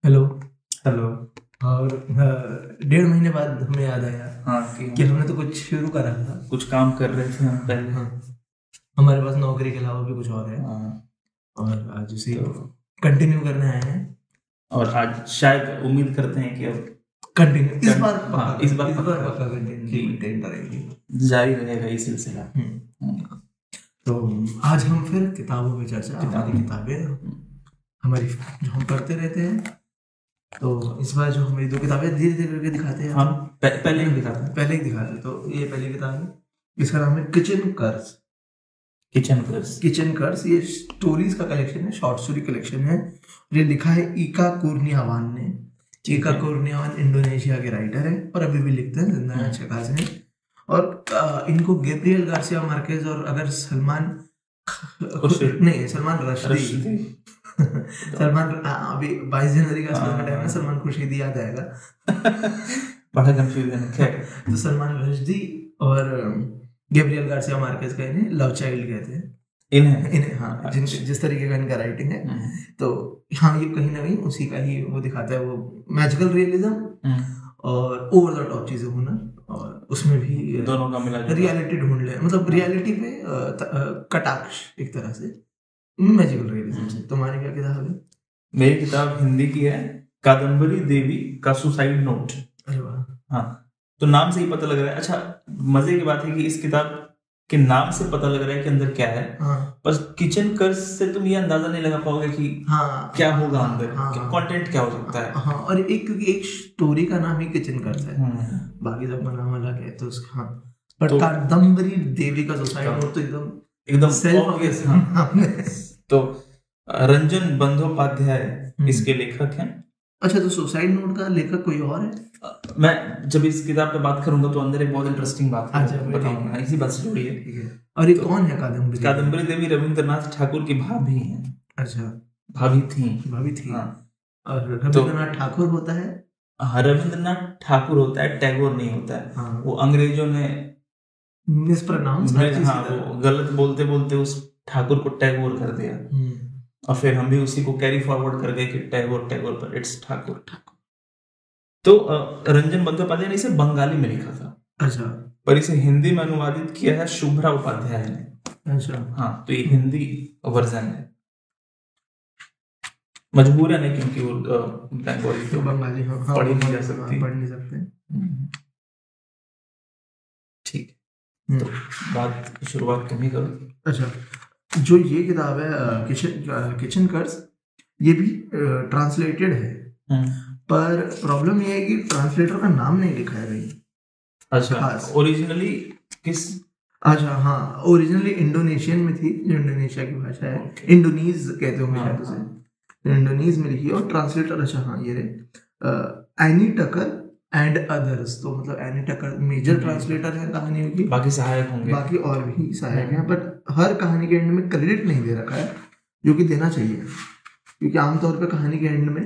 Hello. Hello. और 1.5 महीने बाद हमें याद आया हाँ कि हमने तो कुछ शुरू करा था। कुछ काम कर रहे थे हम पहले। हाँ, हमारे पास नौकरी के अलावा भी कुछ और है हाँ, और आज उसे तो कंटिन्यू करने आए हैं। और आज शायद उम्मीद करते हैं कि अब कंटिन्यू इस बार हाँ, इस बार पक्का कंटिन्यू मेंटेन करेंगे, जारी रहेगा ये सिलसिला। तो आज हम फिर किताबों पे चर्चा, हमारी किताबें हमारी जो हम पढ़ते रहते हैं। तो इस बार जो हमें 2 किताबें धीरे धीरे करके दिखाते हैं। हम पहले ही दिखाते हैं। पहले ही दिखाते हैं। तो ये पहली किताब है, इसका नाम है किचन कर्स। किचन कर्स ये स्टोरीज का कलेक्शन है, शॉर्ट स्टोरी कलेक्शन है। ये लिखा है ईका कुर्नियावान ने। ईका कुर्नियावान इंडोनेशिया के राइटर है और अभी भी लिखते हैं, जिंदा हैं, अच्छे खासे हैं। और इनको गैब्रियल गार्सिया मार्केज और अगर सलमान रश्दी सलमान अभी 22 जनवरी का टाइम है, सलमान खुर्शीदी याद आएगा। बड़ा कंफ्यूजन है। तो सलमान रश्दी और गैब्रियल गार्सिया मार्केज का इन्हें लव चाइल्ड कहते हैं। इन्हें हाँ, जिस तरीके का इनका राइटिंग है। तो हाँ, ये कहीं ना कहीं उसी का ही वो दिखाता है, वो मैजिकल रियलिज्म और ओवर द टॉप चीजें होना, और उसमें भी दोनों का मिला रियलिटी ढूंढ ले, मतलब रियलिटी पे कटाक्ष एक तरह से मैजिकल रियलिज्म से। तुम्हारी क्या किताब है? मेरी किताब हिंदी की है, कादम्बरी देवी का सुसाइड नोट। अरे वाह। हाँ, तो नाम से ही पता लग रहा है। अच्छा, मजे की बात है कि इस किताब के नाम से पता लग रहा है कि अंदर क्या है। हाँ, पर किचन कर्स से तुम ये अंदाजा नहीं लगा पाओगे कि हाँ, क्या होगा अंदर, हाँ, कंटेंट क्या हो सकता है। हाँ, और क्योंकि एक स्टोरी का नाम ही किचन कर्स है, बाकी सबका नाम अलग है। तो हाँ, पर कादम्बरी देवी का सुसाइड नोट तो एकदम सेल्फ ऑब्वियस। तो रंजन बंदोपाध्याय इसके लेखक हैं। अच्छा, तो सुसाइड नोट का लेखक कोई और है? मैं जब इस किताब पे बात करूंगा तो अंदर एक बहुत इंटरेस्टिंग बात बताऊंगा, इसी बात से जुड़ी है। ठीक है। और ये कौन है कादम्बरी? कादम्बरी देवी रविंद्रनाथ ठाकुर की भाभी हैं। अच्छा, भाभी थी। हाँ। और रविंद्रनाथ ठाकुर होता है? हाँ, रविंद्रनाथ ठाकुर होता है, टैगोर नहीं होता है। हाँ। वो अंग्रेजों ने मिसप्रोनाउंस, हाँ, वो गलत बोलते बोलते उस ठाकुर को टैगोर कर दिया, और फिर हम भी उसी को कैरी फॉरवर्ड कर गए कि टैगोर पर इट्स ठाकुर। तो रंजन बंदोपाध्याय ने इसे बंगाली में लिखा था। अच्छा। पर इसे हिंदी में अनुवादित किया है शुभ्रा उपाध्याय ने। अच्छा। हाँ, तो ये हिंदी वर्जन है। मजबूरन है क्योंकि वो बंगाली तो बंगाली पढ़ नहीं जा सकती, पढ़ नहीं सकते। ठीक है, तो बात की शुरुआत तुम ही करो। अच्छा, जो ये किताब है किचन कर्स, ये भी ट्रांसलेटेड है, पर प्रॉब्लम ये है कि ट्रांसलेटर का नाम नहीं लिखा है भाई। अच्छा, ओरिजिनली किस? अच्छा हाँ, ओरिजिनली इंडोनेशियन में थी, जो इंडोनेशिया की भाषा है। इंडोनीज कहते होंगे शायद उसे, इंडोनीज में लिखी है। और ट्रांसलेटर, अच्छा हाँ, ये रहे एनी टकर एंड अदर्स। तो मतलब एनी टकर मेजर ट्रांसलेटर है कहानियों की, बाकी सहायक होंगे, बाकी और भी सहायक हैं। बट हर कहानी के एंड में क्रेडिट नहीं दे रखा है, जो कि देना चाहिए, क्योंकि आमतौर पर कहानी के एंड में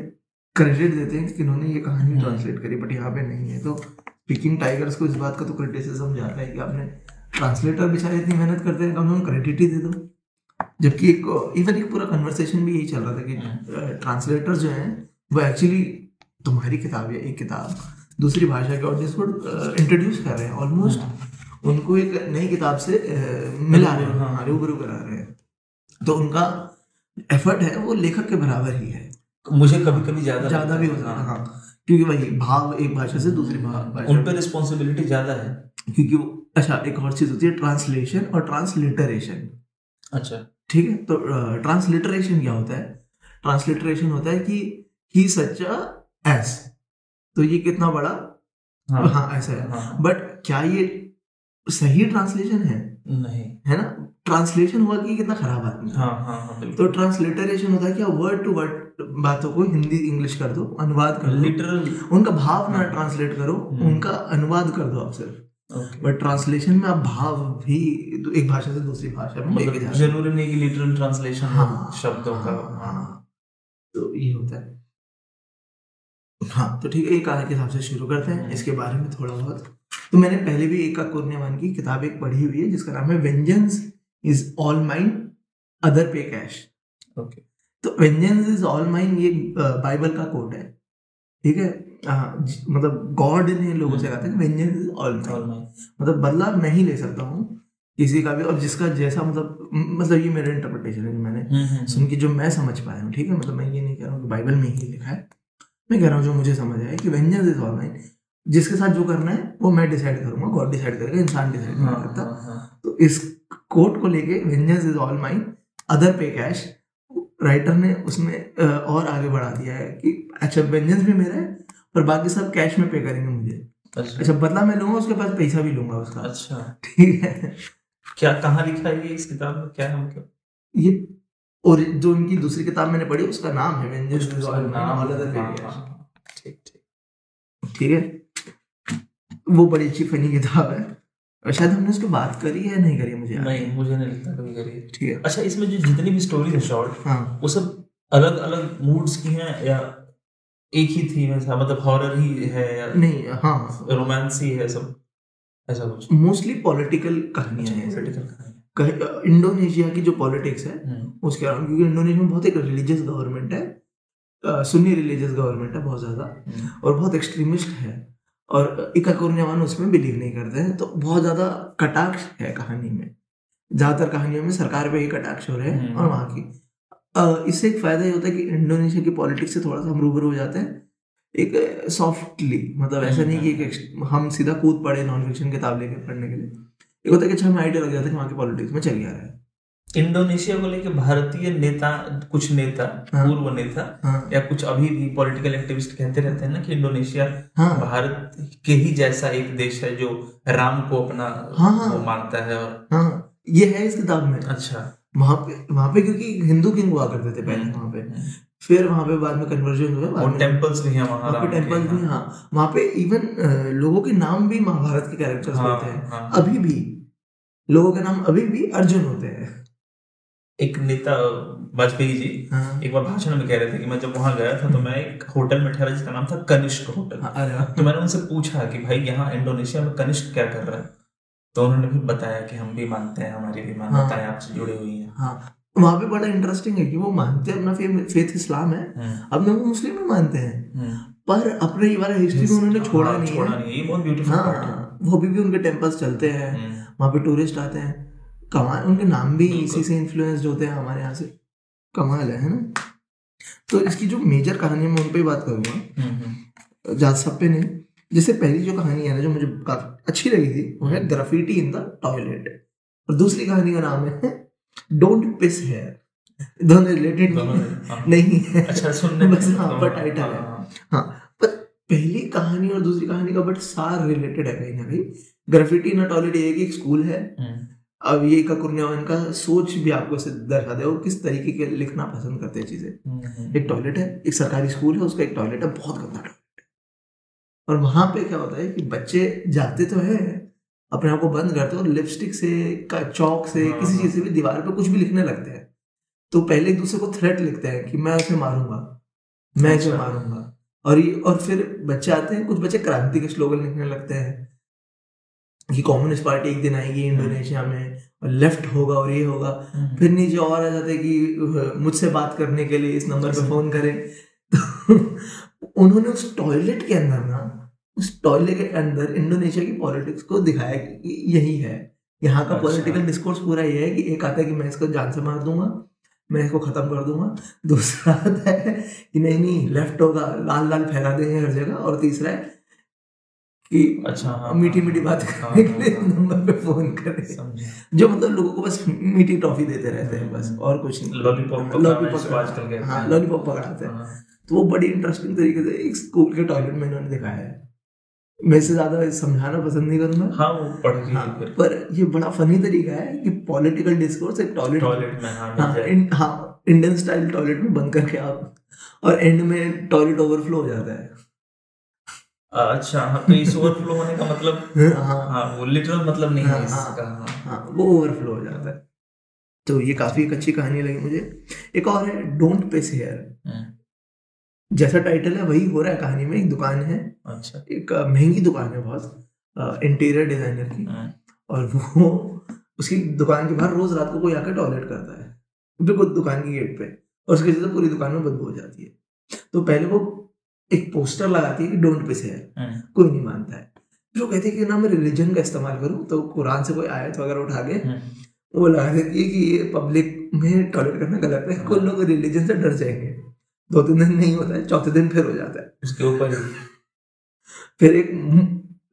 क्रेडिट देते हैं कि इन्होंने ये कहानी ट्रांसलेट करी, बट यहाँ पे नहीं है। तो स्पीकिंग टाइगर्स को इस बात का तो क्रिटिसिज्म जाता है कि आपने ट्रांसलेटर बेचारे इतनी मेहनत करते हैं, कम से कम क्रेडिट ही दे दो। जबकि एक पूरा कन्वर्सेशन भी यही चल रहा था कि ट्रांसलेटर जो हैं वो एक्चुअली तुम्हारी किताब या एक किताब दूसरी भाषा के ऑडियंस को इंट्रोड्यूस कर रहे हैं, ऑलमोस्ट उनको एक नई किताब से मिला रहे हैं, रूबरू करा रहे हैं। तो उनका एफर्ट है वो लेखक के बराबर ही है, मुझे कभी कभी ज्यादा भी हो सकता है। हाँ, क्योंकि वही भाव एक भाषा से दूसरी भाषा, उन पर रिस्पॉन्सिबिलिटी ज्यादा है, क्योंकि अच्छा, एक और चीज होती है ट्रांसलेशन और ट्रांसलिटरेशन। अच्छा, ठीक है। तो ट्रांसलिटरेशन क्या होता है? ट्रांसलिटरेशन होता है कि ही सच एस, तो ये कितना बड़ा, हाँ ऐसा है। बट क्या ये सही ट्रांसलेशन है? नहीं है ना। ट्रांसलेशन हुआ कि कितना खराब आदमी है। तो ट्रांसलिटरेशन होता है क्या, वर्ड टू वर्ड बातों को हिंदी इंग्लिश कर दो, अनुवाद कर दो, लिटरल उनका भाव ना ट्रांसलेट करो, उनका अनुवाद कर दो आप सिर्फ। बट ट्रांसलेशन में आप भाव भी एक भाषा से दूसरी भाषा में लेके जा, जरूरी नहीं कि लिटरल ट्रांसलेशन शब्दों का। तो ये होता है। हाँ, तो ठीक है, एक कहानी के हिसाब से शुरू करते हैं, इसके बारे में थोड़ा बहुत। तो मैंने पहले भी ईका कुर्नियावान की किताब एक पढ़ी हुई है जिसका नाम है vengeance is all mine other पे कैश। ओके, तो वेंजेंस इज ऑल माइन ये बाइबल का कोट है, ठीक है। मतलब गॉड ने लोगों से कहा था कि वेंजेंस इज ऑल माइन, मतलब बदला मैं ही ले सकता हूँ किसी का भी, और जिसका जैसा मतलब ये मेरा इंटरप्रिटेशन है जो मैंने सुन के जो मैं समझ पाया हूँ, ठीक है। मतलब मैं ये नहीं कह रहा हूँ कि बाइबल में ही लिखा है, मैं कह रहा हूँ जो मुझे समझ आया कि वेंजेंस इज ऑल माइन, जिसके साथ जो करना है वो मैं डिसाइड करूंगा, गॉड डिसाइड करेगा, इंसान डिसाइड नहीं करता। तो इस कोट को लेके vengeance is all mine, other पे कैश, राइटर ने उसमें और आगे बढ़ा दिया है कि अच्छा वेंजेंस भी मेरा है पर बाकी सब कैश में पे करेंगे मुझे। अच्छा बदला मैं लूंगा, उसके पास पैसा भी लूंगा उसका। अच्छा ठीक है। क्या कहाँ लिखा है ये इस किताब में, क्या है मतलब ये, और जो इनकी दूसरी किताब मैंने पढ़ी उसका नाम है vengeance is all mine all other पे कैश। ठीक ठीक ठीक है, वो बड़ी अच्छी फनी किताब है, और शायद हमने उसकी बात करी है नहीं करी, मुझे नहीं लगता कभी करी है। ठीक है। अच्छा इसमें जो जितनी भी स्टोरी है शॉर्ट, हाँ, वो सब अलग अलग मूड्स की हैं या एक ही थीम है, मतलब हॉरर ही है या नहीं? हाँ रोमांस ही है सब, ऐसा कुछ? मोस्टली पॉलिटिकल कहानियां हैं, पॉलिटिकल कहानियां। इंडोनेशिया की जो पॉलिटिक्स है उसके अराउंड, क्योंकि इंडोनेशिया में बहुत एक रिलीजियस गवर्नमेंट है, सुन्नी रिलीजियस गवर्नमेंट है बहुत ज्यादा, और बहुत एक्सट्रीमिस्ट है, और इका कुर्नियावान उसमें बिलीव नहीं करते हैं, तो बहुत ज्यादा कटाक्ष है कहानी में, ज्यादातर कहानियों में सरकार पे ही कटाक्ष हो रहे हैं और वहाँ की। इससे एक फायदा ये होता है कि इंडोनेशिया की पॉलिटिक्स से थोड़ा सा हम रूबरू हो जाते हैं एक सॉफ्टली, मतलब ऐसा नहीं कि हम सीधा कूद पड़े नॉन फिक्शन किताब लेके पढ़ने के लिए, एक होता है कि अच्छा हमें आइडिया लग जाता है कि वहाँ की पॉलिटिक्स में चल क्या रहा है। इंडोनेशिया को लेके भारतीय नेता, कुछ नेता, पूर्व नेता, या कुछ अभी भी पॉलिटिकल एक्टिविस्ट कहते रहते हैं ना कि इंडोनेशिया भारत के ही जैसा एक देश है जो राम को अपना वो मानता है, और ये है इस किताब में। अच्छा वहां पे क्योंकि हिंदू किंग हुआ करते थे पहले वहां पे, फिर वहां पे बाद में कन्वर्जन हुआ, और टेम्पल्स भी हैं वहां पे, टेम्पल्स भी, हाँ वहां पे इवन लोगों के नाम भी महाभारत के कैरेक्टर्स होते हैं, अभी भी लोगों के नाम अभी भी अर्जुन होते हैं। एक नेता वाजपेयी जी एक बार भाषण में कह रहे थे कि मैं जब वहां गया था तो मैं एक होटल में ठहरा जिसका नाम था कनिष्क होटल, तो मैंने उनसे पूछा कि भाई यहाँ इंडोनेशिया में कनिष्क क्या कर रहा है, तो उन्होंने भी बताया कि हम भी मानते हैं, हमारी भी मान्यताएं आपसे जुड़ी हुई हैं। हाँ वहाँ पे बड़ा इंटरेस्टिंग है कि वो मानते हैं, अपना फेथ इस्लाम है, अपने वो मुस्लिम भी मानते हैं, पर अपने ये वाला हिस्ट्री को उन्होंने छोड़ा नहीं है। ये बहुत ब्यूटीफुल पार्ट है। वो अभी भी उनके टेम्पल्स चलते हैं, वहाँ पे टूरिस्ट आते हैं, कमाल, उनके नाम भी इसी से इन्फ्लुएंस्ड होते हैं हमारे यहाँ से, कमाल है ना। तो इसकी जो मेजर कहानी है मैं उन पे ही बात करूंगा, ज्यादा सब पे नहीं। जैसे पहली जो कहानी है ना जो मुझे काफी अच्छी लगी थी वो है ग्राफिटी इन द टॉयलेट, और दूसरी कहानी का नाम है डोंट पिस हेयर। दोनों रिलेटेड नहीं है, अच्छा सुनने बस पर टाइटल है, हाँ पर पहली कहानी और दूसरी कहानी का बट सार रिलेटेड है कहीं ना कहीं। ग्राफिटी इन द टॉयलेट ये एक स्कूल है, अब ये का कुर्नियावान का सोच भी आपको दर्शा दे वो किस तरीके के लिखना पसंद करते हैं चीजें। एक टॉयलेट है, एक सरकारी स्कूल है, उसका एक टॉयलेट है, बहुत गंदा टॉयलेट है, और वहां पे क्या होता है कि बच्चे जाते तो है, अपने आप को बंद करते हैं और लिपस्टिक से, चौक से, किसी चीज से भी दीवार पे कुछ भी लिखने लगते हैं। तो पहले एक दूसरे को थ्रेट लिखते हैं कि मैं उसे मारूंगा, मैं इसे मारूंगा, और फिर बच्चे आते हैं, कुछ बच्चे क्रांति के स्लोगन लिखने लगते हैं कि कम्युनिस्ट पार्टी एक दिन आएगी इंडोनेशिया में और लेफ्ट होगा और ये होगा। फिर नीचे और आ जाते हैं कि मुझसे बात करने के लिए इस नंबर पे फोन करें। तो उन्होंने उस टॉयलेट के अंदर ना, उस टॉयलेट के अंदर इंडोनेशिया की पॉलिटिक्स को दिखाया कि यही है यहाँ का पॉलिटिकल डिस्कोर्स पूरा ये है कि एक आता है कि मैं इसको जान से मार दूंगा, मैं इसको खत्म कर दूंगा, दूसरा आता है कि नहीं लेफ्ट होगा, लाल लाल फहरा देंगे हर जगह, और तीसरा है कि अच्छा मीठी मीठी बात करने के लिए नंबर पे फोन करें, जो मतलब लोगों को बस मीठी टॉफी देते रहते हैं बस, और कुछ नहीं। लॉलीपॉप पकड़ाते हैं। तो वो बड़ी इंटरेस्टिंग तरीके से एक स्कूल के टॉयलेट में इन्होंने दिखाया है। मैं से ज्यादा समझाना पसंद नहीं करूंगा, हाँ वो पढ़ के, हाँ, पर ये बड़ा फनी तरीका है कि पॉलिटिकल डिस्कोर्स एक टॉयलेट में, हाँ इंडियन स्टाइल टॉयलेट में बंद करके आप, और एंड में टॉयलेट ओवरफ्लो हो जाता है। अच्छा हाँ, तो इस ओवरफ्लो होने का मतलब हाँ वो लिटरल मतलब नहीं है इसका, हाँ वो ओवरफ्लो हो जाता है। तो ये काफी एक अच्छी कहानी लगी मुझे। एक और है डोंट पिस हेयर, जैसा टाइटल है वही हो रहा है कहानी में। एक दुकान है, अच्छा एक महंगी दुकान है बहुत, इंटीरियर डिजाइनर की, और वो उसकी दुकान के बाहर रोज रात को कोई आकर टॉयलेट करता है, बिल्कुल दुकान की गेट पे, और उसकी वजह से पूरी दुकान में बदबू हो जाती है। तो पहले वो एक पोस्टर लगाती है कि डोंट पिस हियर, कोई नहीं मानता है। फिर वो कहती है कि ना मैं रिलीजन का इस्तेमाल करूँ, तो कुरान से कोई आयत वगैरह उठा के वो लगा देती है कि ये पब्लिक में टॉयलेट करना गलत है, कुछ लोग रिलीजन से डर जाएंगे। 2-3 दिन नहीं होता है, चौथे दिन फिर हो जाता है उसके ऊपर। फिर एक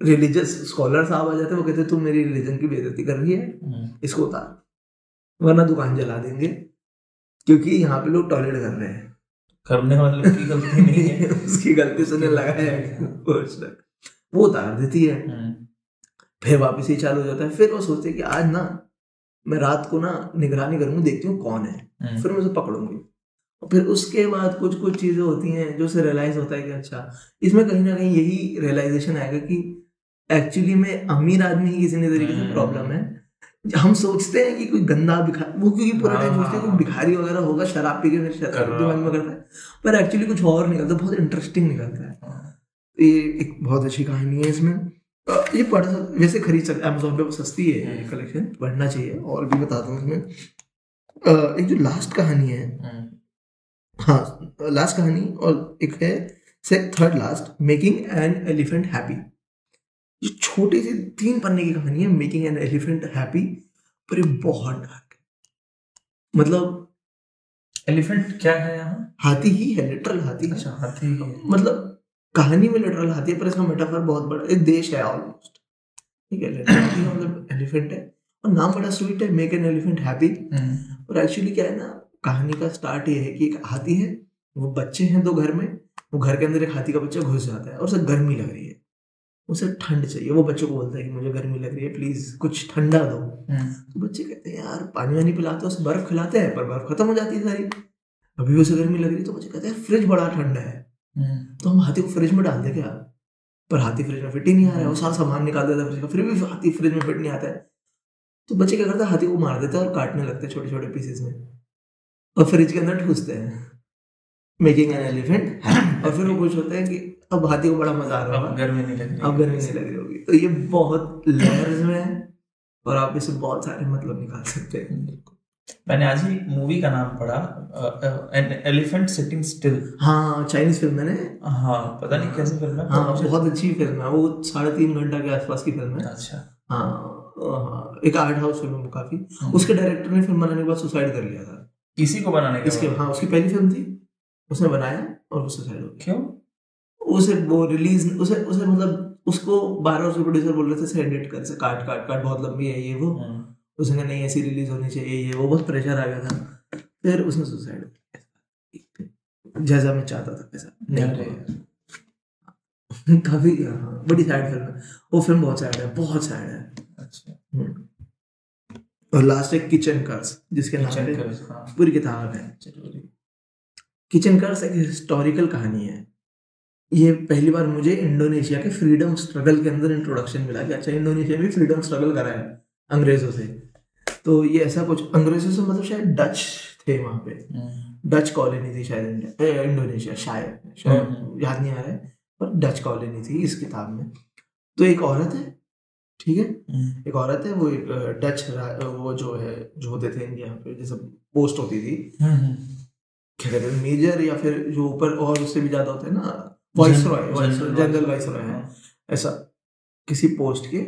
रिलीजियस स्कॉलर साहब आ जाते हैं, वो कहते हैं तुम मेरी रिलीजन की बेइज्जती कर रही है, इसको उतार वरना दुकान जला देंगे, क्योंकि यहाँ पे लोग टॉयलेट कर रहे हैं। करने वाले की गलती नहीं है उसकी गलती से नहीं लगाया है वो उतार देती है। फिर वापस ही चालू हो जाता है। फिर वो सोचते हैं कि आज ना मैं रात को ना निगरानी करूंगी, देखती हूँ कौन है, फिर मैं उसे पकड़ूंगी। और फिर उसके बाद कुछ कुछ चीजें होती हैं जो उसे रियलाइज होता है कि अच्छा, इसमें कहीं ना कहीं यही रियलाइजेशन आएगा कि एक्चुअली में अमीर आदमी ही किसी न तरीके से प्रॉब्लम है। हम सोचते हैं कि कोई गंदा भिखारी, वो क्योंकि पूरा टाइम सोचते हैं कोई भिखारी वगैरह होगा, शराब पी के मेरे दिमाग में करता है, पर एक्चुअली कुछ और निकलता है, बहुत इंटरेस्टिंग निकलता है। ये एक बहुत अच्छी कहानी है। इसमें ये पढ़ वैसे खरीद सकते, अमेज़न पे सस्ती है ये कलेक्शन, पढ़ना चाहिए। और भी बताता हूँ इसमें एक जो लास्ट कहानी है, हाँ लास्ट कहानी, और एक है third last, making an elephant happy. ये छोटी सी 3 पन्ने की कहानी है, मेकिंग एन एलिफेंट हैप्पी, पर ये बहुत डार्क है। मतलब एलिफेंट क्या है यहाँ? हाथी ही है, लिटरल हाथी। अच्छा, हाथी। मतलब कहानी में लिटरल हाथी है, पर इसका मेटाफर बहुत बड़ा, एक देश है ऑलमोस्ट, ठीक है। मतलब एलिफेंट है और नाम बड़ा स्वीट है, मेक एन एलिफेंट हैप्पी। और एक्चुअली क्या है ना, कहानी का स्टार्ट ये है कि एक हाथी है, वो बच्चे हैं 2 घर में, वो घर के अंदर एक हाथी का बच्चा घुस जाता है और उसे गर्मी लग रही है, उसे ठंड चाहिए। वो बच्चों को बोलता है कि मुझे गर्मी लग रही है, प्लीज कुछ ठंडा दो। तो बच्चे कहते हैं यार पानी वानी पिलाते हैं, उसे बर्फ खिलाते हैं, पर बर्फ खत्म हो जाती है सारी, अभी भी उसे गर्मी लग रही है। तो बच्चे कहते हैं फ्रिज बड़ा ठंडा है, तो हम हाथी को फ्रिज में डाल दे क्या, पर हाथी फ्रिज में फिट ही नहीं आ रहा है। वो सारा सामान निकाल देता है फ्रिज का, फिर भी हाथी फ्रिज में फिट नहीं आता है। तो बच्चे क्या करते हैं, हाथी को मार देते हैं और काटने लगते हैं छोटे छोटे पीसेस में, और फ्रिज के अंदर ठूसते हैं, मेकिंग एन एलिफेंट। और फिर वो खुश होते हैं कि अब हाथी को बड़ा मजा आ रहा है, गर्मी नहीं लग रही, अब गर्मी नहीं लग रही होगी। तो ये बहुत लेयर्स में है और आप इसे बहुत सारे मतलब निकाल सकते हैं। मैंने आज ही मूवी का नाम पढ़ा, एन एलिफेंट सिटिंग स्टिल। हाँ, चाइनीज फिल्म है। हाँ, पता नहीं कैसी फिल्म है। हाँ, बहुत अच्छी फिल्म है वो, 3.5 घंटा के आसपास की फिल्म है। अच्छा। हाँ, एक आर्ट हाउस फिल्म है काफी। उसके डायरेक्टर ने फिल्म बनाने के बाद सुसाइड कर लिया था। इसी को बनाने के इसके, हाँ, उसकी पहली फिल्म थी, उसने बनाया और वो सुसाइड हो गया। क्यों? उसे वो रिलीज, उसे मतलब उसको 12 उसके प्रोड्यूसर बोल रहे थे इसे एडिट कर, इसे काट बहुत लंबी है ये वो। उसने कहा नहीं ऐसी रिलीज होनी चाहिए ये वो, बहुत प्रेशर आ गया था। फिर उसने सुसाइड किया, जैसा मैं चाहता था वैसा नहीं। काफी बड़ी सैड फिल्म है वो, फिल्म बहुत सैड है, बहुत सैड है। अच्छा। और लास्ट एक किचन कर्स, जिसके नाम पे पूरी किताब है। किचन कर्स एक हिस्टोरिकल कहानी है। ये पहली बार मुझे इंडोनेशिया के फ्रीडम स्ट्रगल के अंदर इंट्रोडक्शन मिला कि अच्छा, इंडोनेशिया भी फ्रीडम स्ट्रगल करा है अंग्रेजों से। तो ये ऐसा कुछ, अंग्रेजों से मतलब शायद डच थे वहां पे, डच कॉलोनी थी शायद इंडोनेशिया, शायद याद नहीं आ रहा है, पर डच कॉलोनी थी इस किताब में। तो एक औरत है, ठीक है, एक औरत है, वो एक डच वो जो है, जो होते थे इंडिया पे, जैसे पोस्ट होती थी, क्या कहते हैं, मेजर, या फिर जो ऊपर और उससे भी ज्यादा होते हैं ना, वाइसरॉय, जनरल वाइसरॉय है, ऐसा किसी पोस्ट के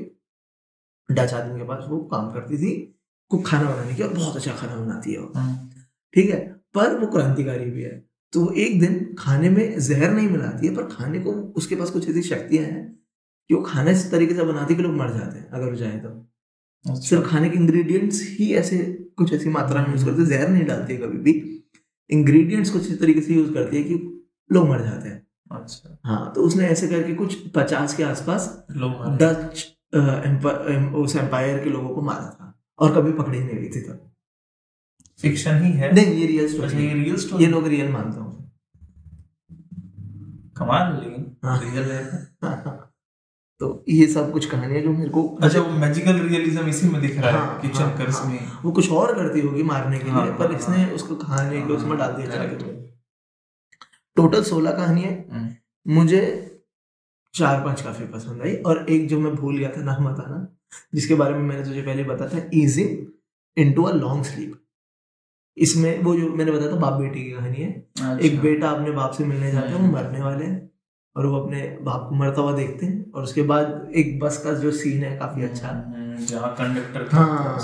डच आदमी के पास वो काम करती थी, को खाना बनाने की, और बहुत अच्छा खाना बनाती है वो, ठीक है, पर वो क्रांतिकारी भी है। तो वो एक दिन खाने में जहर नहीं मिलाती है, पर खाने को उसके पास कुछ ऐसी शक्तियां हैं कि वो खाना इस तरीके से बनाती है कि लोग मर जाते हैं अगर वो जाए तो। अच्छा। सिर्फ खाने के इंग्रेडिएंट्स ही ऐसे कुछ ऐसी मात्रा में यूज करते हैं, जहर नहीं डालती है कभी भी, इंग्रेडिएंट्स कुछ इस तरीके से यूज करती है कि लोग मर जाते हैं। अच्छा। हाँ, तो उसने ऐसे करके कुछ 50 के आसपास डच उस एम्पायर के लोगों को मारा था, और कभी पकड़ी नहीं गई थी। तब फिक्शन ही है? नहीं, ये रियल स्टोरी है। ये रियल स्टोरी, ये लोग रियल मानता हूँ। कमाल, लेकिन रियल है। तो ये सब कुछ कहानियां जो मेरे को, अच्छा, वो मैजिकल रियलिज्म इसी में दिख रहा है किचन कर्स में। वो कुछ और करती होगी मारने के लिए, पर इसने उसको कहानी के उसमें डाल दिया। टोटल 16 कहानी है। मुझे 4-5 काफी पसंद आई, और एक जो मैं भूल गया था नाम बताना, जिसके बारे में मैंने तुझे पहले बताया था, easing into a long sleep. इसमें वो जो मैंने बताया था बाप बेटी की कहानी है। अच्छा। एक बेटा अपने बाप से मिलने जाते हैं, वो मरने वाले हैं और वो अपने बाप को मरता हुआ देखते हैं, और उसके बाद एक बस का जो सीन है काफी अच्छा, जहाँ कंडक्टर हाँ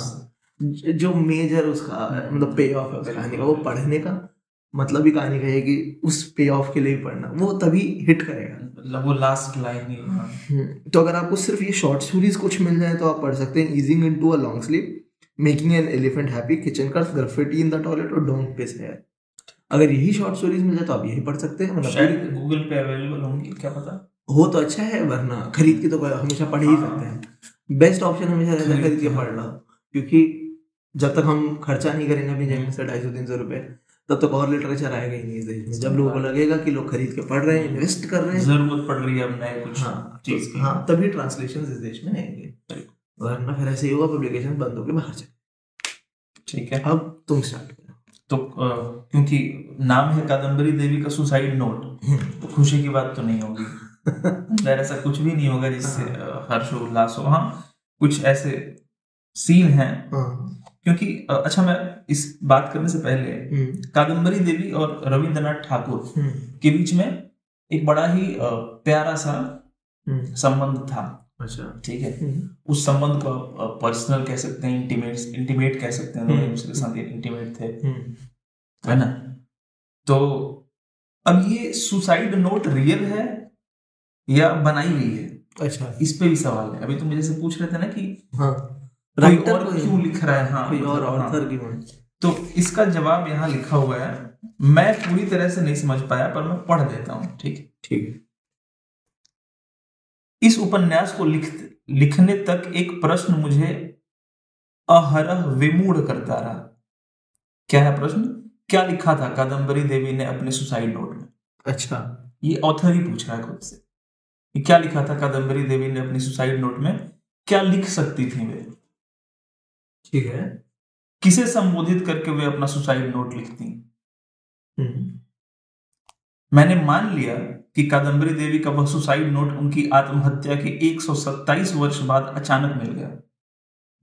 जो मेजर उसका मतलब पे ऑफ है उस कहानी का, वो पढ़ने का मतलब ही कहानी का है कि उस पे ऑफ के लिए पढ़ना, वो तभी हिट करेगा, मतलब वो लास्ट लाइन ही। तो अगर आपको सिर्फ ये शॉर्ट स्टोरीज कुछ मिल जाए तो आप पढ़ सकते हैं easing into a long sleep, making an elephant happy, kitchen curse, graffiti in the toilet और डोंट पिस हेयर। अगर यही शॉर्ट स्टोरीज मिल जाए तो आप यही पढ़ सकते हैं। शायद गूगल पे अवेलेबल होंगी, क्या पता हो तो अच्छा है, वरना खरीद के तो हमेशा पढ़ ही सकते हैं। बेस्ट ऑप्शन हमेशा रहता है खरीद के पढ़ लो, क्योंकि जब तक हम खर्चा नहीं करेंगे अपनी जेब में से 250-300 रुपए, तब तक और लिटरेचर आएगा ही नहीं इस देश में। जब लोगों को लगेगा कि लोग खरीद के पढ़ रहे हैं, इन्वेस्ट कर रहे हैं, जरूरत पड़ रही है अब नए कुछ चीज की, हाँ तभी ट्रांसलेशन इस देश में आएंगे, वरना फिर ऐसे ही होगा पब्लिकेशन बंद होकर बाहर चले। ठीक है, अब तुम स्टार्ट करो। तो क्योंकि नाम है कादम्बरी देवी का सुसाइड नोट, तो खुशी की बात तो नहीं होगी अंदर ऐसा कुछ भी नहीं होगा जिससे हर्ष उल्लास हो। हाँ कुछ ऐसे सीन हैं, क्योंकि अच्छा मैं इस बात करने से पहले कादम्बरी देवी और रविंद्रनाथ ठाकुर के बीच में एक बड़ा ही प्यारा सा संबंध था। अच्छा ठीक है, उस संबंध को आप पर्सनल कह सकते हैं, इंटीमेट कह सकते हैं, दोनों दूसरे के साथ इंटीमेट थे, है ना। तो अब ये सुसाइड नोट रियल है या बनाई गई है, अच्छा इस पे भी सवाल है। अभी तुम मुझे से पूछ रहे थे ना कि राइटर और क्यों लिख रहा है, हाँ कोई और ऑथर की तो इसका जवाब यहाँ लिखा हुआ है। मैं पूरी तरह से नहीं समझ पाया पर मैं पढ़ देता हूँ, ठीक है। इस उपन्यास को लिखने तक एक प्रश्न मुझे अहरह विमूढ़ करता रहा। क्या है प्रश्न? क्या लिखा था कादम्बरी देवी ने अपने सुसाइड नोट में? अच्छा, ये ऑथर ही पूछ रहा है खुद से, क्या लिखा था कादम्बरी देवी ने अपनी सुसाइड नोट में, क्या लिख सकती थी वे, ठीक है, किसे संबोधित करके वे अपना सुसाइड नोट लिखती। मैंने मान लिया कि कादम्बरी देवी का वह सुसाइड नोट उनकी आत्महत्या के 127 वर्ष बाद अचानक मिल गया।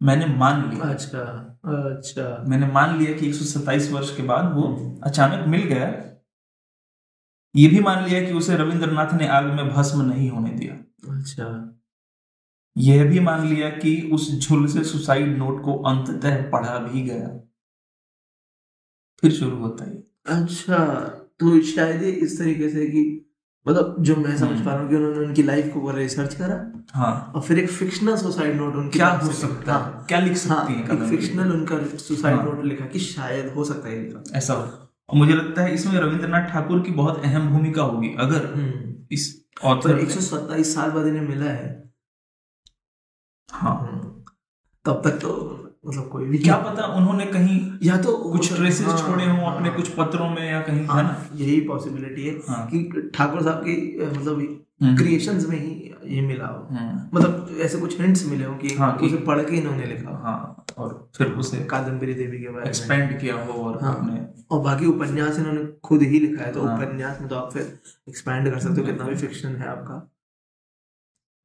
मैंने मान लिया, अच्छा मैंने मान लिया कि 127 वर्ष के बाद वो अचानक मिल गया। ये भी मान लिया कि उसे रविंद्रनाथ ने आग में भस्म नहीं होने दिया। अच्छा, यह भी मान लिया कि उस झुलसे सुसाइड नोट को अंततः पढ़ा भी गया। फिर शुरू होता है। अच्छा, तो शायद इस तरीके से कि मतलब जो मैं समझ पा रहा हूँ कि उन्होंने उनकी लाइफ के ऊपर रिसर्च करा, हाँ, और फिर एक फिक्शनल सुसाइड नोट उनकी क्या हो सकता है, क्या लिख सकती है, एक फिक्शनल उनका सुसाइड नोट लिखा कि शायद हो सकता है ऐसा हो। और मुझे लगता है इसमें रविंद्रनाथ ठाकुर की बहुत अहम भूमिका होगी। अगर इस ऑथर 127 साल बाद इन्हें मिला है, हाँ, तब तक तो मतलब कोई भी क्या पता उन्होंने कहीं या तो कुछ ट्रेसेस छोड़े हों अपने कुछ पत्रों में या कहीं, है ना। यही पॉसिबिलिटी है कि ठाकुर साहब की मतलब क्रिएशंस में ही ये मिला हो, मतलब ऐसे कुछ हिंट्स मिले हो कि उसे पढ़ के इन्होंने लिखा, हाँ, और फिर उसे कादम्बरी देवी के बारे में एक्सपेंड किया हो और अपने, और बाकी उपन्यास इन्होंने खुद ही लिखा है, तो उपन्यास में तो आप फिर एक्सपैंड कर सकते हो, कितना भी फिक्शन है आपका,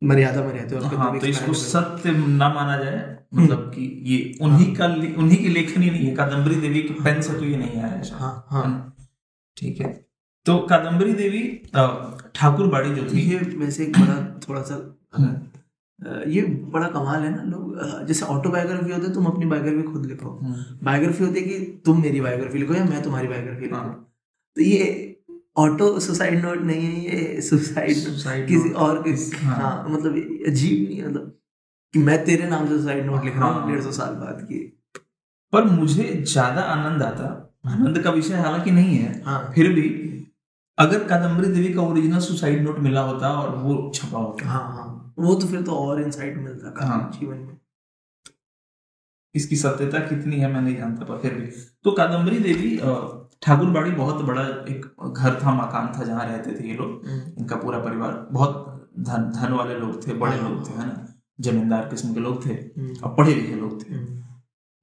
मर्यादा में रहते हो। हाँ, तो इसको सत्य ना माना जाए, मतलब कि ये उन्हीं की लेखनी नहीं है, कादम्बरी देवी की पेन से तो ये नहीं आया है। हाँ, ठीक है। तो कादम्बरी देवी ठाकुर बाड़ी जो थी, ये वैसे एक बड़ा थोड़ा सा ये बड़ा कमाल है ना, लोग जैसे ऑटोबायोग्राफी होती है, तुम अपनी बायोग्राफी खुद लिखो, बायोग्राफी होती है कि तुम मेरी बायोग्राफी लिखो या मैं तुम्हारी बायोग्राफी लिखूं। तो ये ऑटो सुसाइड नोट नहीं है, ये सुसाइड किसी और हाँ, मतलब अजीब नहीं, मतलब कि मैं तेरे नाम से सुसाइड नोट लिख रहा हूँ 150 साल बाद की। पर मुझे ज्यादा आनंद आता, आनंद का विषय हालांकि नहीं है, फिर भी अगर कादम्बरी देवी का ओरिजिनल सुसाइड नोट मिला होता और वो छपा होता, वो तो फिर तो और इंसाइट मिलता जीवन में। इसकी सत्यता कितनी है मैं नहीं जानता, पर फिर भी। तो कादम्बरी देवी ठाकुर बाड़ी बहुत बड़ा एक घर था, मकान था, जहाँ रहते थे ये लोग। इनका पूरा परिवार बहुत धन वाले लोग थे, बड़े लोग थे, है ना, जमींदार किस्म के लोग थे और पढ़े लिखे लोग थे।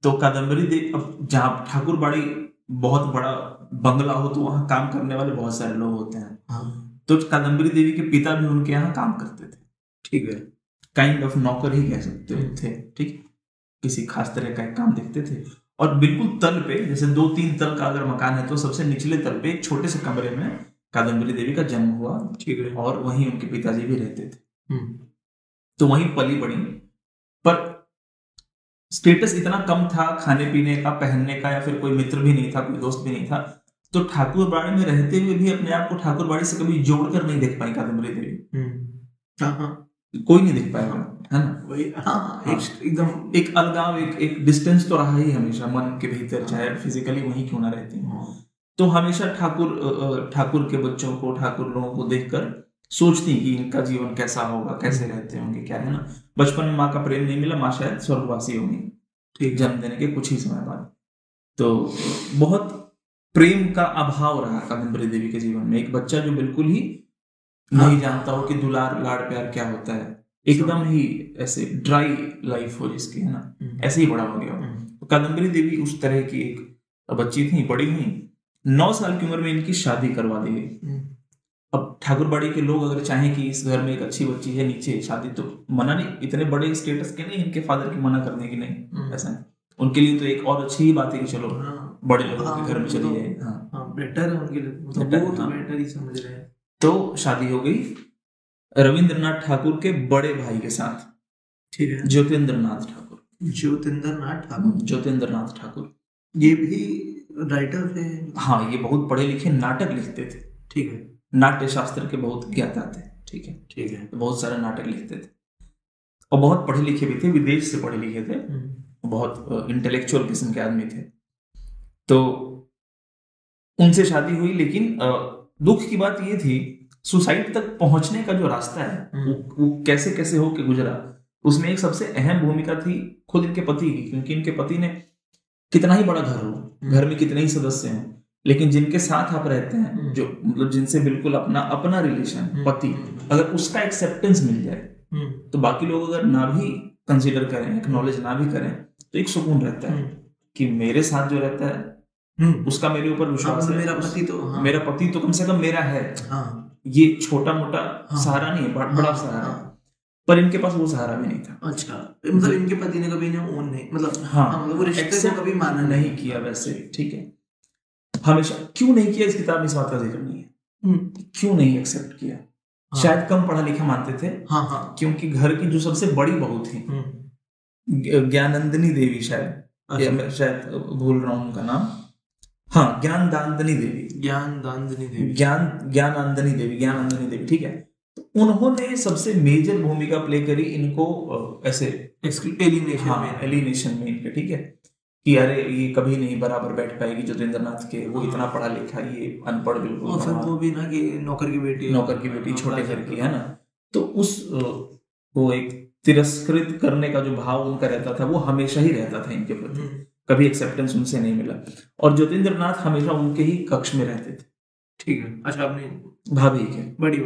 तो कादम्बरी देवी, अब जहाँ ठाकुर बाड़ी बहुत बड़ा बंगला हो तो वहाँ काम करने वाले बहुत सारे लोग होते हैं। तो कादम्बरी देवी के पिता भी उनके यहाँ काम करते थे, ठीक है, काइंड ऑफ नौकर ही कह सकते थे, ठीक, किसी खास तरह का काम देखते थे। और बिल्कुल तल पे, जैसे 2-3 तल का अगर मकान है तो सबसे निचले तल पे एक छोटे से कमरे में कादम्बरी देवी का जन्म हुआ। ठीक है। और वहीं उनके पिताजी भी रहते थे। तो वहीं पली बड़ी। पर स्टेटस इतना कम था, खाने पीने का, पहनने का, या फिर कोई मित्र भी नहीं था, कोई दोस्त भी नहीं था। तो ठाकुर बाड़ी में रहते हुए भी अपने आप को ठाकुर बाड़ी से कभी जोड़कर नहीं देख पाई कादम्बरी देवी। कोई नहीं देख पाएगा, है ना? वही एकदम एक अलगाव, एक डिस्टेंस तो रहा ही हमेशा मन के भीतर, चाहे फिजिकली वहीं क्यों ना रहती हूँ। तो हमेशा ठाकुर के बच्चों को, ठाकुर लोगों को देखकर सोचती कि इनका जीवन कैसा होगा, कैसे रहते होंगे, क्या है ना। बचपन में माँ का प्रेम नहीं मिला, माँ शायद स्वर्गवासी होंगी, ठीक, जन्म देने के कुछ ही समय बाद। तो बहुत प्रेम का अभाव रहा कादम्बरी देवी के जीवन में। एक बच्चा जो बिल्कुल ही नहीं जानता हो कि दुलार लाड़ प्यार क्या होता है, एकदम ही ऐसे ड्राई लाइफ हो जिसकी, है ना, ऐसे ही बड़ा हो गया। तो कादम्बरी देवी उस तरह की एक बच्ची थी, बड़ी हुई। 9 साल की उम्र में इनकी शादी करवा दी गई। अब ठाकुरबाड़ी के लोग अगर चाहें कि इस घर में एक अच्छी बच्ची है नीचे शादी, तो मना नहीं, इतने बड़े स्टेटस के नहीं इनके फादर की मना करने की नहीं, ऐसा नहीं। उनके लिए तो एक और अच्छी ही बात है कि चलो बड़े लोगों के घर में चली जाए, बेटर है उनके लिए, मतलब वो तो बेटर ही समझ रहे हैं। तो शादी हो गई रविंद्रनाथ ठाकुर के बड़े भाई के साथ, ठीक है, ज्योतिन्द्रनाथ ठाकुर। ज्योतिन्द्रनाथ ठाकुर ये भी राइटर थे। हाँ, ये बहुत पढ़े लिखे नाटक लिखते थे, ठीक है, नाट्य शास्त्र के बहुत ज्ञाता थे, ठीक है, बहुत सारे नाटक लिखते थे और बहुत पढ़े लिखे भी थे, विदेश से पढ़े लिखे थे, बहुत इंटेलेक्चुअल किस्म के आदमी थे। तो उनसे शादी हुई, लेकिन दुख की बात ये थी, सुसाइड तक पहुंचने का जो रास्ता है वो कैसे कैसे होके गुजरा, उसमें एक सबसे अहम भूमिका थी खुद इनके पति की। क्योंकि इनके पति ने कितना ही बड़ा घर हो, घर में कितने ही सदस्य हों, लेकिन जिनके साथ आप रहते हैं, जो मतलब जिनसे बिल्कुल अपना रिलेशन, पति, अगर उसका एक्सेप्टेंस मिल जाए तो बाकी लोग अगर ना भी कंसीडर करें, एक्नॉलेज ना भी करें, तो एक सुकून रहता है कि मेरे साथ जो रहता है उसका मेरे ऊपर विश्वास है, मेरा पति तो कम से कम मेरा है। ये छोटा मोटा सहारा नहीं है, बड़ा सहारा है। पर इनके पास वो सहारा भी नहीं था। अच्छा, मतलब इनके पति ने कभी इन्हें ओन नहीं, मतलब वो रिश्ते को कभी माना नहीं किया वैसे, ठीक है। हमेशा क्यों नहीं किया, इस किताब में इस बात का जिक्र नहीं है, क्यों नहीं एक्सेप्ट किया। शायद कम पढ़ा लिखा मानते थे, क्योंकि घर की जो सबसे बड़ी बहू थी ज्ञानंदिनी देवी, शायद भूल रहा हूं उनका नाम, हाँ, ज्ञानदानंदिनी देवी, ठीक है। तो उन्होंने सबसे मेजर भूमिका प्ले करी इनको ऐसे एलिनेशन में इनके, ठीक है, कि अरे ये कभी नहीं बराबर बैठ पाएगी ज्योतिन्द्रनाथ के, वो इतना पढ़ा लिखा, ये अनपढ़ बिल्कुल, और फिर वो भी ना कि नौकर की बेटी छोटे घर की, है ना। तो उस वो एक तिरस्कृत करने का जो भाव उनका रहता था वो हमेशा ही रहता था इनके प्रति, कभी एक्सेप्टेंस उनसे नहीं मिला। और ज्योतिन्द्रनाथ हमेशा उनके ही कक्ष में रहते थे, ठीक है। अच्छा, अपनी भाभी के बड़ी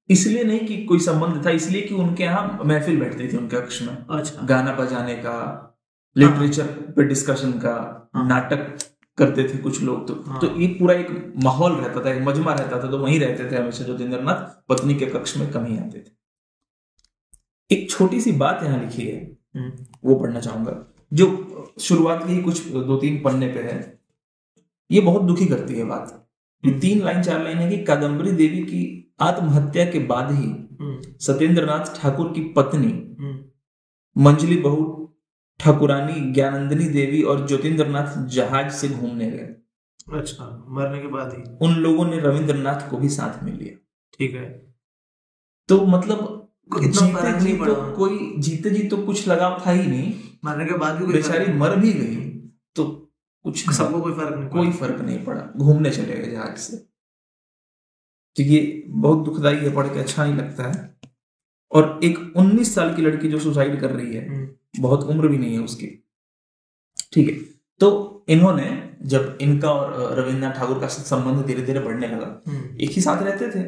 इसलिए नहीं कि कोई संबंध था, इसलिए कि उनके यहाँ महफिल बैठती थी उनके कक्ष में। अच्छा, गाना बजाने का, लिटरेचर पे डिस्कशन का, नाटक करते थे कुछ लोग। तो ये पूरा एक माहौल रहता था, एक मजमा रहता था, तो वहीं रहते थे हमेशा ज्योतिन्द्रनाथ, पत्नी के कक्ष में कम ही आते थे। एक छोटी सी बात यहाँ लिखी है, वो पढ़ना चाहूंगा, जो शुरुआत की ही कुछ 2-3 पन्ने पे है। ये बहुत दुखी करती है बात। 3 लाइन 4 लाइन है कि कादम्बरी देवी की आत्महत्या के बाद ही सत्येंद्रनाथ ठाकुर की पत्नी मंजली बहू ठाकुरानी ज्ञानंदिनी देवी और ज्योतिन्द्रनाथ जहाज से घूमने गए। अच्छा, मरने के बाद ही उन लोगों ने रविंद्रनाथ को भी साथ में लिया, ठीक है। तो मतलब जीते जी तो कुछ लगाव था ही नहीं, मरने के बाद भी बेचारी मर भी गई तो कुछ सबको कोई फर्क नहीं पड़ा, घूमने चले गए जहाज से। तो ये बहुत दुखदाई है, पढ़ के अच्छा नहीं लगता है। और एक 19 साल की लड़की जो सुसाइड कर रही है, बहुत उम्र भी नहीं है उसकी, ठीक है। तो इन्होंने, जब इनका और रविन्द्रनाथ ठाकुर का संबंध धीरे धीरे बढ़ने लगा, एक ही साथ रहते थे,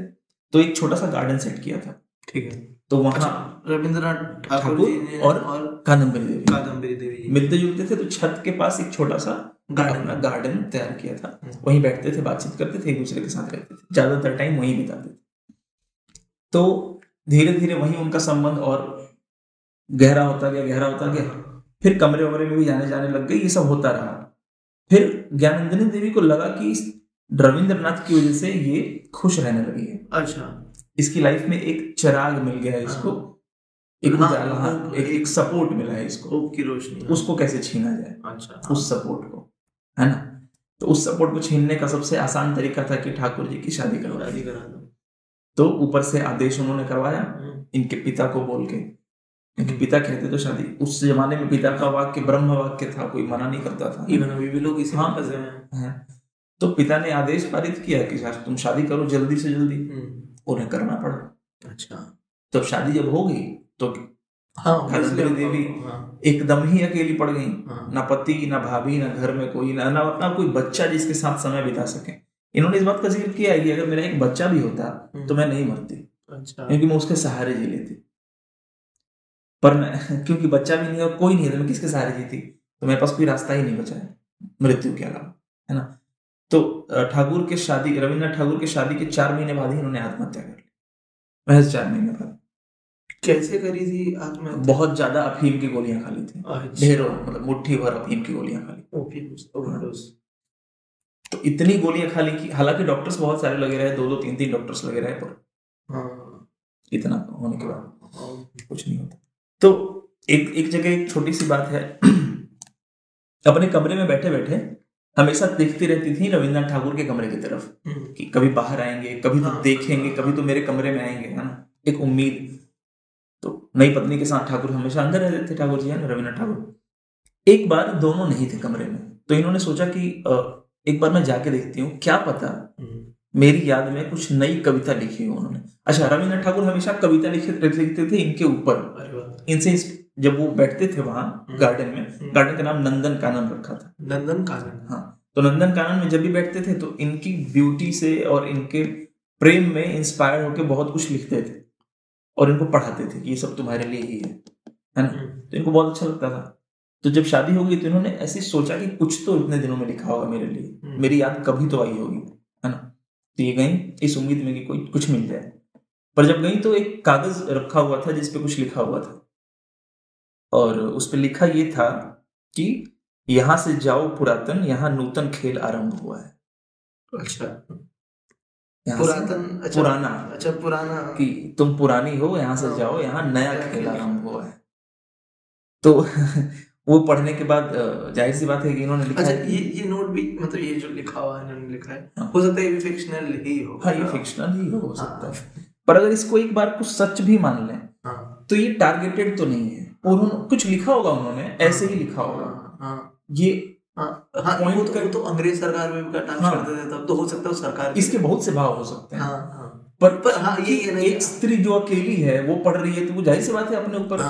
तो एक छोटा सा गार्डन सेट किया था, ठीक है। तो वहां रविन्द्रनाथ ठाकुर और कादम्बरी देवी मिलते जुलते थे। तो छत के पास एक छोटा सा गार्डन तैयार किया था, वहीं बैठते थे, बातचीत करते थे, एक दूसरे के साथ रहते थे, ज्यादातर टाइम वहीं बिताते थे। तो धीरे धीरे वहीं उनका संबंध और गहरा होता गया। फिर कमरे वमरे में भी जाने लग गई, ये सब होता रहा। फिर ज्ञानंदिनी देवी को लगा कि रविंद्रनाथ की वजह से ये खुश रहने लगी है। अच्छा, इसकी लाइफ में एक चिराग मिल गया है इसको, एक उजाला, एक सपोर्ट मिला है इसको, होप की रोशनी। उसको कैसे छीना जाए? अच्छा, उस सपोर्ट को, है ना। तो उस सपोर्ट को छीनने का सबसे आसान तरीका था कि ठाकुर जी की शादी करा दो। तो ऊपर से आदेश उन्होंने करवाया इनके पिता को बोल के। इनके पिता कहते तो शादी, उस जमाने में पिता का वाक्य ब्रह्म वाक्य था, कोई मना नहीं करता था। इवन अभी भी लोग इसी में फंसे हैं। तो पिता ने आदेश पारित किया कि तुम शादी करो जल्दी से जल्दी। उन्हें करना पड़ा। अच्छा, तो शादी जब हो गई तो ज्ञानंदिनी देवी एकदम ही अकेली पड़ गई। ना पति, ना भाभी, ना घर में कोई, ना कोई बच्चा जिसके साथ समय बिता सके। इन्होंने इस बात का जिक्र किया है कि अगर मेरा एक बच्चा भी होता तो मैं नहीं मरती। अच्छा, क्योंकि मैं उसके सहारे जी लेती, पर मैं क्योंकि बच्चा भी नहीं और कोई नहीं है तो मैं किसके सहारे जीती? तो मेरे पास कोई रास्ता ही नहीं बचा है मृत्यु के अलावा, है ना। तो ठाकुर के शादी, रविन्द्रनाथ ठाकुर के शादी के 4 महीने बाद ही इन्होंने आत्महत्या कर ली, महज 4 महीने बाद। कैसे करी थी आत्महत्या? बहुत ज्यादा अफीम की गोलियां खा ली थी। ढेरों, मतलब मुट्ठी भर अफीम की गोलियां खा ली। तो इतनी गोलियां खा ली कि हालांकि डॉक्टर्स बहुत सारे लगे रहे, 2-2, 3-3 डॉक्टर्स लगे रहे, पर इतना होने के बाद कुछ नहीं होता। तो एक जगह एक छोटी सी बात है, अपने कमरे में बैठे बैठे हमेशा देखती रहती थी रविन्द्रनाथ ठाकुर के कमरे की तरफ कि कभी बाहर आएंगे, कभी तो देखेंगे, कभी तो मेरे कमरे में आएंगे, है ना, एक उम्मीद। तो नई पत्नी के साथ ठाकुर हमेशा अंदर रहते थे, ठाकुर जी, है ना, रविन्द्रनाथ ठाकुर। एक बार दोनों नहीं थे कमरे में, तो इन्होंने सोचा कि एक बार मैं जाके देखती हूँ, क्या पता मेरी याद में कुछ नई कविता लिखी हो उन्होंने। अच्छा, रविन्द्रनाथ ठाकुर हमेशा कविता लिखते थे इनके ऊपर, इनसे जब वो बैठते थे वहां गार्डन में, गार्डन का नाम नंदन कानन रखा था। नंदन कानन, हाँ। तो नंदन कानन में जब भी बैठते थे तो इनकी ब्यूटी से और इनके प्रेम में इंस्पायर होकर बहुत कुछ लिखते थे और इनको पढ़ाते थे कि ये सब तुम्हारे लिए ही है ना। तो इनको बहुत अच्छा लगता था। तो जब शादी हो गई तो इन्होंने ऐसे सोचा कि कुछ तो इतने दिनों में लिखा होगा मेरे लिए, मेरी याद कभी तो आई होगी, है ना। तो ये गई इस उम्मीद में कि कोई कुछ मिल जाए, पर जब गई तो एक कागज रखा हुआ था जिसपे कुछ लिखा हुआ था, और उस पे लिखा ये था कि यहां से जाओ पुरातन, यहाँ नूतन खेल आरंभ हुआ है। अच्छा, पुरातन, अच्छा, पुराना, अच्छा, पुराना, कि तुम पुरानी हो, यहाँ से जाओ, यहाँ नया खेल आरंभ हुआ है। तो वो पढ़ने के बाद जाहिर सी बात है कि इन्होंने लिखा। अच्छा, ये नोट भी, मतलब ये जो लिखा हुआ है इन्होंने लिखा है, हो सकता है ये भी फिक्शनल ही हो। हाँ, ये फिक्शनल ही हो सकता है, पर अगर इसको एक बार कुछ सच भी मान लें तो ये टारगेटेड तो नहीं है। उन्होंने कुछ लिखा होगा, उन्होंने ऐसे ही लिखा होगा। ये वो तो अंग्रेज सरकार में भी अटैक करते थे, तब तो हो सकता है सरकार इसके बहुत से भाव हो सकते हैं। पर हाँ, ये एक स्त्री जो अकेली है वो पढ़ रही है तो वो जाहिर सी बात है अपने ऊपर।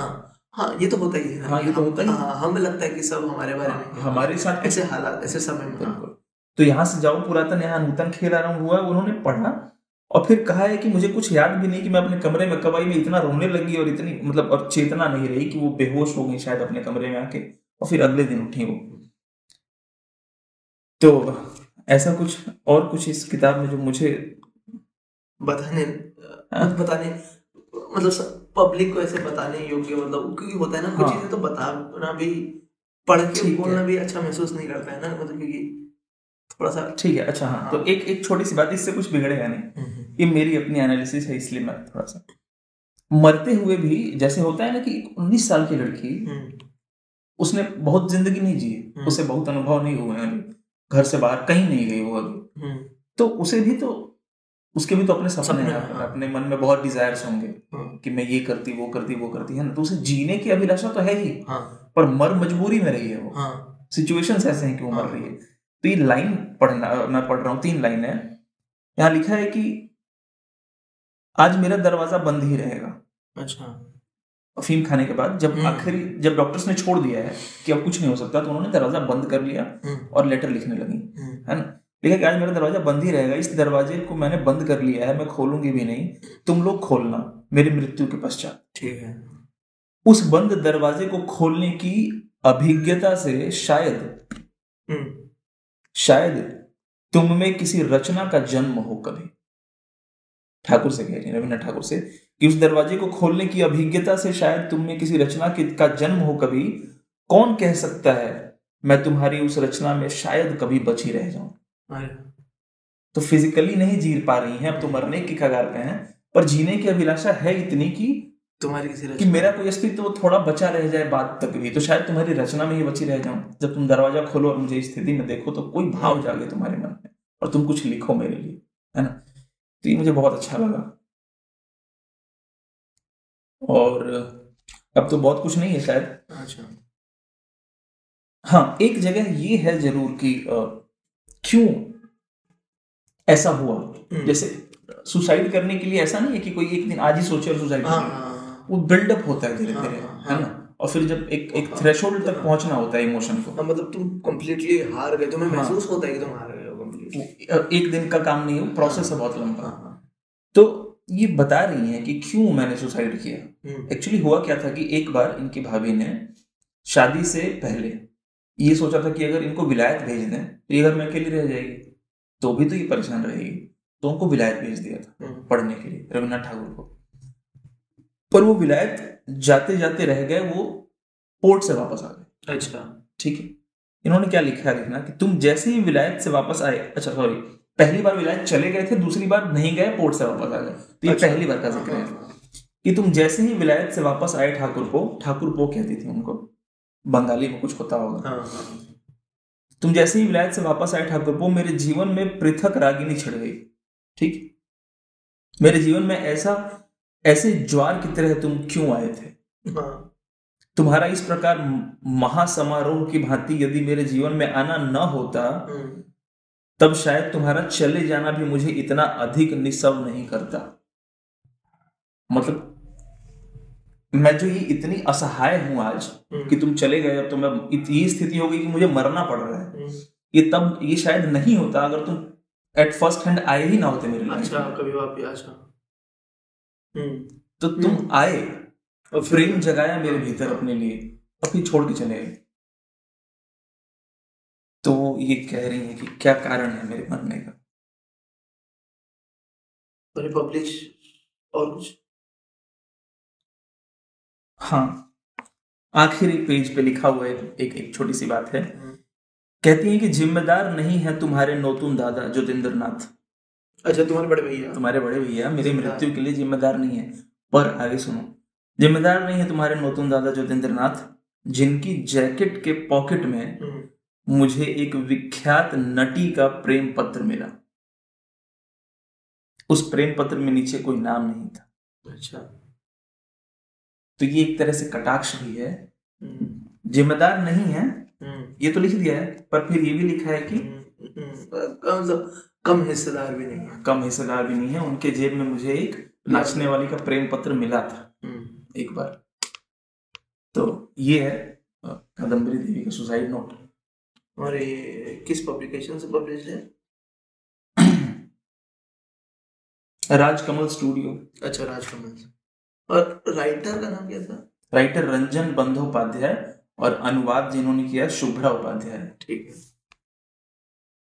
हाँ, ये तो होता ही है। हाँ, ये तो होता ही है। हमें लगता है कि सब हमारे बारे में, हमारे साथ ऐसे हालात, ऐसे समय में। तो यहाँ से जाओ पुरातन, यहाँ नूतन खेल आरंभ हुआ। उन्होंने पढ़ा और फिर कहा है कि मुझे कुछ याद भी नहीं कि मैं अपने कमरे में कब आई, में इतना रोने लगी और इतनी, मतलब, और चेतना नहीं रही कि वो बेहोश हो गई शायद अपने कमरे में आके, और फिर अगले दिन उठी वो। तो ऐसा कुछ और कुछ इस किताब में जो मुझे बताने मतलब पब्लिक को ऐसे बताने योग्य, मतलब क्योंकि होता है ना कुछ चीजें तो बताना भी, पढ़ के बोलना भी अच्छा महसूस नहीं करता है ना, मतलब क्योंकि थोड़ा सा ठीक है। अच्छा, हाँ, तो एक छोटी सी बात, इससे कुछ बिगड़ेगा नहीं, ये मेरी अपनी एनालिसिस है, इसलिए मैं थोड़ा सा, मरते हुए भी जैसे होता है ना कि 19 साल की लड़की, उसने बहुत जिंदगी नहीं जी, उसे बहुत अनुभव नहीं हुए हैं, घर से बाहर कहीं नहीं गई वो अभी, तो उसे भी तो, उसके भी तो अपने सपने हैं, अपने मन में बहुत डिजायर्स होंगे कि मैं ये करती, वो करती, वो करती, है ना। तो उसे जीने की अभिलाषा तो है ही, पर मर मजबूरी में रही है वो, सिचुएशंस ऐसे हैं कि वो मर रही है। तो ये लाइन पढ़ना, मैं पढ़ रहा हूँ, 3 लाइन है। यहाँ लिखा है कि आज मेरा दरवाजा बंद ही रहेगा। अच्छा, अफीम खाने के बाद जब आखिरी, जब डॉक्टर्स ने छोड़ दिया है कि अब कुछ नहीं हो सकता, तो उन्होंने दरवाजा बंद कर लिया और लेटर लिखने लगी, है ना। लिखा कि आज मेरा दरवाजा बंद ही रहेगा, इस दरवाजे को मैंने बंद कर लिया है, मैं खोलूंगी भी नहीं, तुम लोग खोलना मेरी मृत्यु के पश्चात। ठीक है। उस बंद दरवाजे को खोलने की अभिज्ञता से शायद तुम में किसी रचना का जन्म हो कभी। ठाकुर से कह रही है, रविन्द्रनाथ ठाकुर से, कि उस दरवाजे को खोलने की अभिज्ञता से शायद तुम में किसी रचना का जन्म हो कभी, कौन कह सकता है मैं तुम्हारी उस रचना में शायद कभी बची रह जाऊं। तो फिजिकली नहीं जी पा रही हैं, अब तो मरने की कगार पे हैं, पर जीने की अभिलाषा है इतनी कि तुम्हारी किसी कि मेरा कोई अस्तित्व तो थोड़ा बचा रह जाए बात तक भी, तो शायद तुम्हारी रचना में ही बची रह जाऊं। जब तुम दरवाजा खोलो और मुझे इस स्थिति में देखो तो कोई भाव जागे तुम्हारे मन में और तुम कुछ लिखो मेरे लिए, है ना। तो ये मुझे बहुत अच्छा लगा। और अब तो बहुत कुछ नहीं है शायद। अच्छा, हाँ, एक जगह ये है जरूर कि क्यों ऐसा हुआ। जैसे सुसाइड करने के लिए ऐसा नहीं है कि कोई एक दिन आज ही सोचे और सुसाइड करे, वो बिल्डअप होता है धीरे धीरे, है ना। और फिर जब एक थ्रेशोल्ड तक पहुंचना होता है इमोशन को, मतलब तुम कंप्लीटली हार गए, तुम्हें महसूस होता है कि तुम हार गए हो कंप्लीटली। एक दिन का काम नहीं है, प्रोसेस है बहुत लंबा। तो ये बता रही हैं कि क्यों मैंने सुसाइड किया। एक्चुअली हुआ क्या था कि एक बार इनकी भाभी ने शादी से पहले ये सोचा था कि अगर इनको विलायत भेज दें तो ये घर में अकेली रह जाएगी, तो भी तो ये परेशान रहेगी, तो उनको विलायत भेज दिया था पढ़ने के लिए, रविन्द्रनाथ ठाकुर को। पर वो विलायत जाते जाते रह गए, वो पोर्ट से वापस आ गए। अच्छा, ठीक है। इन्होंने क्या लिखा है देखना कि तुम जैसे ही विलायत से वापस आए, अच्छा सॉरी, पहली बार विलायत चले गए थे, दूसरी बार नहीं गए, पोर्ट से वापस आ गए। तो ये पहली बार का जिक्र है कि तुम जैसे ही विलायत से वापस आए ठाकुर पो कहती थी उनको, बंगाली में कुछ होता होगा। तुम जैसे ही विलायत से वापस आए ठाकुर पो, मेरे जीवन में पृथक रागिनी छिड़ गई। ठीक, मेरे जीवन में ऐसे ज्वार की तरह तुम क्यों आए थे। तुम्हारा इस प्रकार महासमारोह की भांति यदि मेरे जीवन में आना न होता, तब शायद तुम्हारा चले जाना भी मुझे इतना अधिक निस्सव नहीं करता। मतलब मैं जो ये इतनी असहाय हूं आज कि तुम चले गए, अब तो मैं ये स्थिति हो गई कि मुझे मरना पड़ रहा है, ये शायद नहीं होता अगर तुम एट फर्स्ट हैंड आए ही ना होते मेरे लिए। अच्छा, कभी वापस। अच्छा, तो तुम आए और प्रेम जगाया मेरे भीतर अपने लिए, और फिर छोड़ के चले गए। तो ये कह रही है कि क्या कारण है मेरे मरने का। पब्लिश और कुछ, हाँ, आखिरी पेज पे लिखा हुआ है एक छोटी सी बात है। कहती है कि जिम्मेदार नहीं है तुम्हारे नौतुन दादा ज्योतिंद्र नाथ। अच्छा, तुम्हारे बड़े भैया मेरी मृत्यु के लिए जिम्मेदार नहीं है। पर आगे सुनो, जिम्मेदार नहीं है तुम्हारे नौतुन दादा ज्योतिंद्र नाथ, जिनकी जैकेट के पॉकेट में मुझे एक विख्यात नटी का प्रेम पत्र मिला। उस प्रेम पत्र में नीचे कोई नाम नहीं था। अच्छा, तो ये एक तरह से कटाक्ष भी है। जिम्मेदार नहीं है ये तो लिख दिया है, पर फिर ये भी लिखा है कि कम हिस्सेदार भी नहीं है। उनके जेब में मुझे एक नाचने वाली का प्रेम पत्र मिला था एक बार। तो ये है कादम्बरी देवी का सुसाइड नोट। और ये किस पब्लिकेशन से पब्लिश है? राजकमल स्टूडियो। अच्छा, राजकमल। और राइटर का नाम क्या था? राइटर रंजन बंदोपाध्याय, और अनुवाद जिन्होंने किया शुभ्रा उपाध्याय। ठीक है,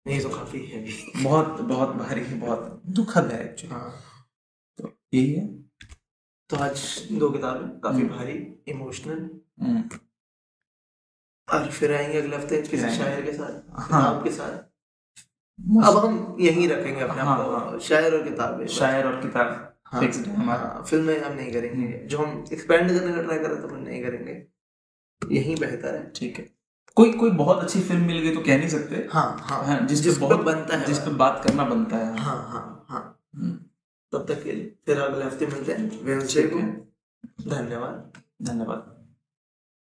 नहीं तो काफी है, बहुत बहुत भारी है, बहुत दुखद है एक्चुअली। हाँ, तो यही है। तो आज 2 किताबें काफी भारी, इमोशनल, और फिर आएंगे अगले हफ्ते किसी शायर के साथ, किताब के साथ। अब हम यही रखेंगे अपने आप, शायर और किताब। फिल्में हम नहीं करेंगे, जो हम एक्सपेंड करने का ट्राई कर रहे थे हम नहीं करेंगे, यही बेहतर है। ठीक है, कोई बहुत अच्छी फिल्म मिल गई तो कह नहीं सकते। हाँ, जिस पे बनता है, जिस पे बात करना बनता है। हाँ। तब तक के लिए फिर अगले हफ्ते मिलते हैं। धन्यवाद।